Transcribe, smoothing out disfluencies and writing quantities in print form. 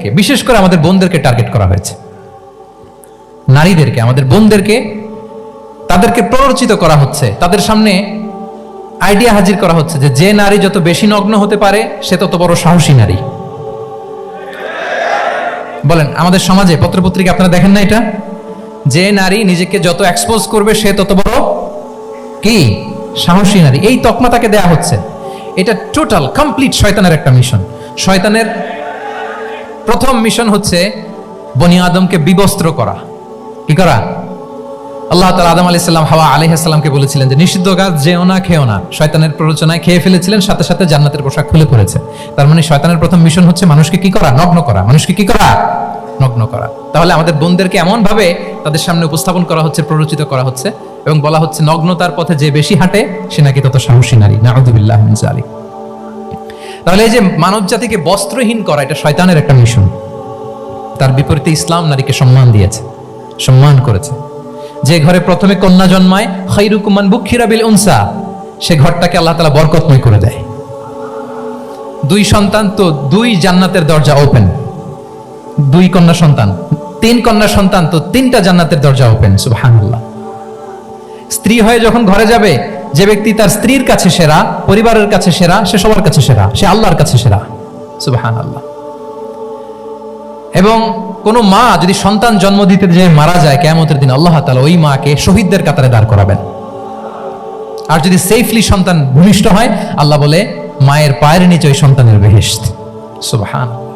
থেকে, বিশেষ করে আমাদের বোনদেরকে টার্গেট করা হয়েছে। নারীদেরকে, আমাদের বোনদেরকে, তাদেরকে প্ররোচিত করা হচ্ছে, তাদের সামনে আইডিয়া হাজির করা হচ্ছে যে নারী যত বেশি নগ্ন হতে পারে সে তত বড় সাহসী নারী। বলেন, আমাদের সমাজে পত্রপত্রিকা আপনারা দেখেন না এটা? যে নারী নিজেকে যত এক্সপোজ করবে সে তত বড় কি সাহসী নারী, এই তকমা তাকে দেয়া হচ্ছে। এটা টোটাল কমপ্লিট শয়তানের একটা মিশন। শয়তানের প্রথম মিশন হচ্ছে বনি আদমকে বিবস্ত্র করা। কি করা? আল্লাহ তাআলা আদম আলাইহিস সালাম, হাওয়া আলাইহিস সালামকে বলেছিলেন যে নিষিদ্ধ গাছ যেও না, খেও না। শয়তানের প্ররোচনায় খেয়ে ফেলেছিলেন, সাথে সাথে জান্নাতের পোশাক খুলে পড়েছে। তার মানে শয়তানের প্রথম মিশন হচ্ছে মানুষকে কি করা? নগ্ন করা। মানুষকে কি করা? নগ্ন করা। তাহলে আমাদের বোনদেরকে এমন ভাবে তাদের সামনে উপস্থাপন করা হচ্ছে, প্ররোচিত করা হচ্ছে এবং বলা হচ্ছে নগ্নতার পথে যে বেশি হাঁটে সে নাকি তত সাহসী নারী। নাউযুবিল্লাহি মিন যালিক। তাহলে এই যে মানব জাতিকে বস্ত্রহীন করা, এটা শয়তানের একটা মিশন। তার বিপরীতে ইসলাম নারীকে সম্মান দিয়েছে, সম্মান করেছে। যে ঘরে প্রথমে কন্যা জন্মায়, খায়রুকুম মান বুখিরা বিল উনসা, সে ঘরটাকে আল্লাহ তাআলা বরকতময় করে দেয়। 2 সন্তান তো 2 জান্নাতের দরজা ওপেন। 2 কন্যা সন্তান, 3 কন্যা সন্তান তো 3টা জান্নাতের দরজা ওপেন। সুবহানাল্লাহ। স্ত্রী হয়ে যখন ঘরে যাবে, যে ব্যক্তি তার স্ত্রীর কাছে সেরা, পরিবারের কাছে সেরা, সে সবার কাছে সেরা, সে আল্লাহর কাছে সেরা। সুবহানাল্লাহ। এবং কোন মা যদি সন্তান জন্ম দিতে যে মারা যায়, কিয়ামতের দিন আল্লাহ তাআলা ওই মাকে শহীদদের কাতারে দাঁড় করাবেন। আর যদি সেফলি সন্তান ভূমিষ্ঠ হয়, আল্লাহ বলে মায়ের পায়ের নিচে ওই সন্তানের বেহেশত। সুবহানাল্লাহ।